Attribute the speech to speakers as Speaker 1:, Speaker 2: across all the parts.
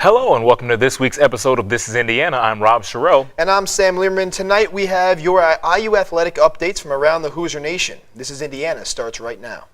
Speaker 1: Hello and welcome to this week's episode of This is Indiana. I'm Rob Sherrill.
Speaker 2: And I'm Sam Learman. Tonight we have your IU athletic updates from around the Hoosier Nation. This is Indiana starts right now.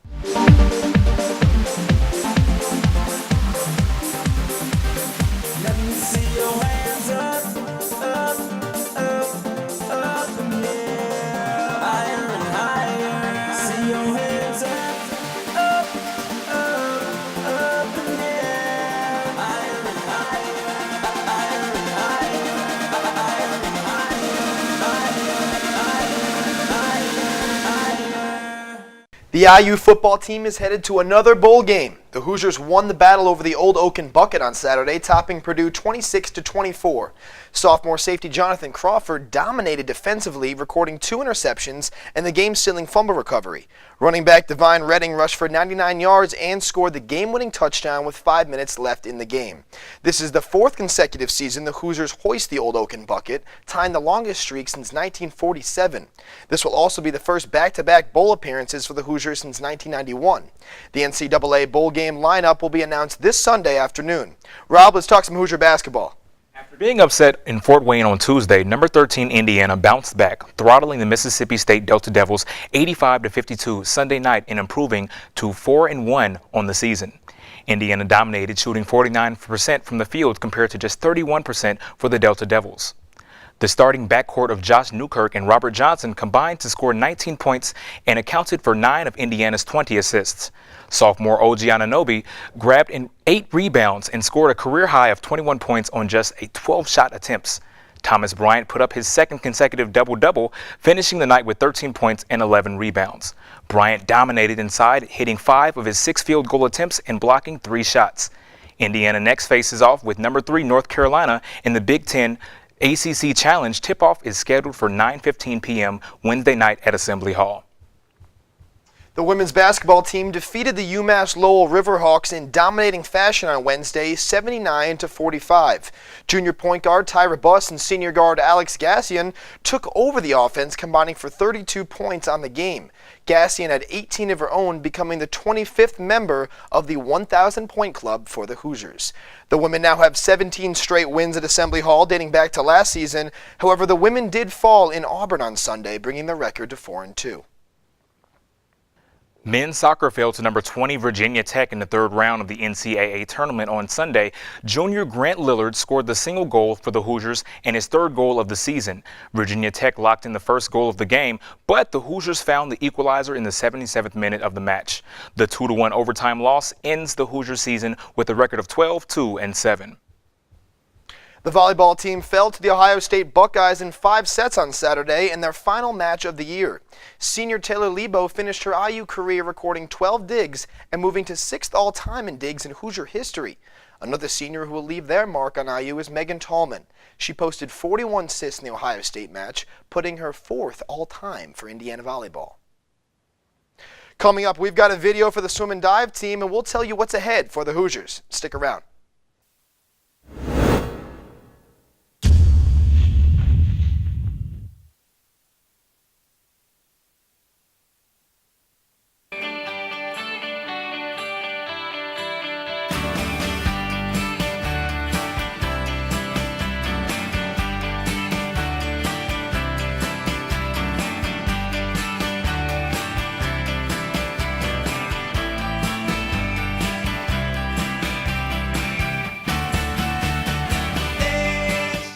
Speaker 2: The IU football team is headed to another bowl game. The Hoosiers won the battle over the Old Oaken Bucket on Saturday, topping Purdue 26-24. Sophomore safety Jonathan Crawford dominated defensively, recording 2 interceptions and the game-sealing fumble recovery. Running back Divine Redding rushed for 99 yards and scored the game-winning touchdown with 5 minutes left in the game. This is the 4th consecutive season the Hoosiers hoist the Old Oaken Bucket, tying the longest streak since 1947. This will also be the first back-to-back bowl appearances for the Hoosiers since 1991. The NCAA bowl game lineup will be announced this Sunday afternoon. Rob, let's talk some Hoosier basketball.
Speaker 1: After being upset in Fort Wayne on Tuesday, number 13 Indiana bounced back, throttling the Mississippi State Delta Devils 85-52 Sunday night and improving to 4-1 on the season. Indiana dominated, shooting 49% from the field compared to just 31% for the Delta Devils. The starting backcourt of Josh Newkirk and Robert Johnson combined to score 19 points and accounted for 9 of Indiana's 20 assists. Sophomore OG Anunoby grabbed 8 rebounds and scored a career high of 21 points on just 12 shot attempts. Thomas Bryant put up his second consecutive double-double, finishing the night with 13 points and 11 rebounds. Bryant dominated inside, hitting 5 of his 6 field goal attempts and blocking 3 shots. Indiana next faces off with number 3 North Carolina in the Big Ten ACC Challenge. Tip-off is scheduled for 9:15 p.m. Wednesday night at Assembly Hall.
Speaker 2: The women's basketball team defeated the UMass Lowell Riverhawks in dominating fashion on Wednesday, 79-45. Junior point guard Tyra Buss and senior guard Alex Gassian took over the offense, combining for 32 points on the game. Gassian had 18 of her own, becoming the 25th member of the 1,000-point club for the Hoosiers. The women now have 17 straight wins at Assembly Hall, dating back to last season. However, the women did fall in Auburn on Sunday, bringing the record to 4-2.
Speaker 1: Men's soccer fell to number 20 Virginia Tech in the 3rd round of the NCAA tournament on Sunday. Junior Grant Lillard scored the single goal for the Hoosiers and his 3rd goal of the season. Virginia Tech locked in the first goal of the game, but the Hoosiers found the equalizer in the 77th minute of the match. The 2-1 overtime loss ends the Hoosier season with a record of 12-2-7.
Speaker 2: The volleyball team fell to the Ohio State Buckeyes in 5 sets on Saturday in their final match of the year. Senior Taylor Lebo finished her IU career recording 12 digs and moving to 6th all-time in digs in Hoosier history. Another senior who will leave their mark on IU is Megan Tallman. She posted 41 assists in the Ohio State match, putting her 4th all-time for Indiana volleyball. Coming up, we've got a video for the swim and dive team, and we'll tell you what's ahead for the Hoosiers. Stick around.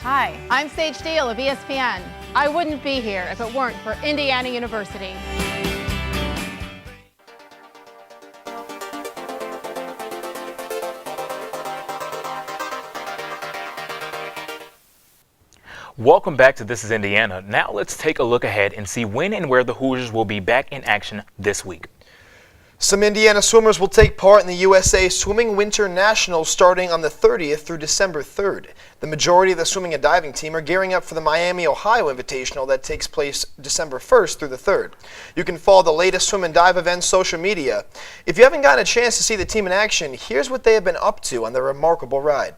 Speaker 3: Hi, I'm Sage Steele of ESPN. I wouldn't be here if it weren't for Indiana University.
Speaker 1: Welcome back to This is Indiana. Now let's take a look ahead and see when and where the Hoosiers will be back in action this week.
Speaker 2: Some Indiana swimmers will take part in the USA Swimming Winter Nationals starting on the 30th through December 3rd. The majority of the swimming and diving team are gearing up for the Miami, Ohio Invitational that takes place December 1st through the 3rd. You can follow the latest swim and dive events social media. If you haven't gotten a chance to see the team in action, here's what they have been up to on their remarkable ride.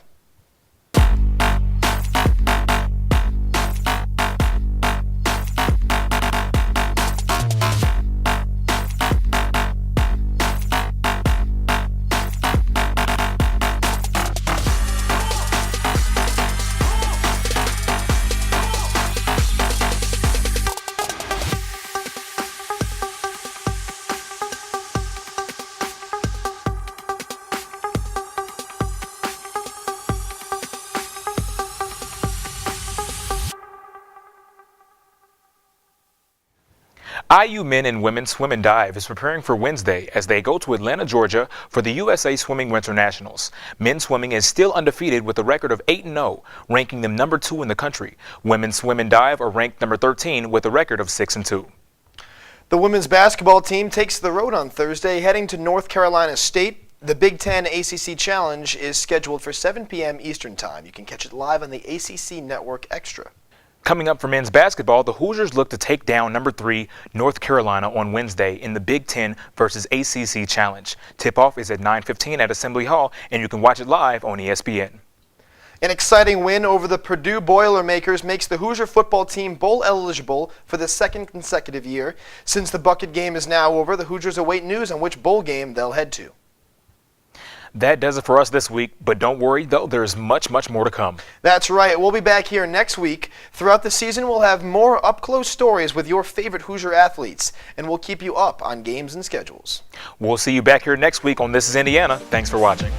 Speaker 1: IU men and women's swim and dive is preparing for Wednesday as they go to Atlanta, Georgia for the USA Swimming Winter Nationals. Men's swimming is still undefeated with a record of 8-0, ranking them number 2 in the country. Women's swim and dive are ranked number 13 with a record of 6-2.
Speaker 2: The women's basketball team takes the road on Thursday, heading to North Carolina State. The Big Ten ACC Challenge is scheduled for 7 p.m. Eastern Time. You can catch it live on the ACC Network Extra.
Speaker 1: Coming up for men's basketball, the Hoosiers look to take down number 3 North Carolina on Wednesday in the Big Ten versus ACC Challenge. Tip-off is at 9:15 at Assembly Hall, and you can watch it live on ESPN.
Speaker 2: An exciting win over the Purdue Boilermakers makes the Hoosier football team bowl eligible for the second consecutive year. Since the bucket game is now over, the Hoosiers await news on which bowl game they'll head to.
Speaker 1: That does it for us this week, but don't worry though, there's much more to come.
Speaker 2: That's right. We'll be back here next week. Throughout the season, we'll have more up-close stories with your favorite Hoosier athletes, and we'll keep you up on games and schedules.
Speaker 1: We'll see you back here next week on This is Indiana. Thanks for watching.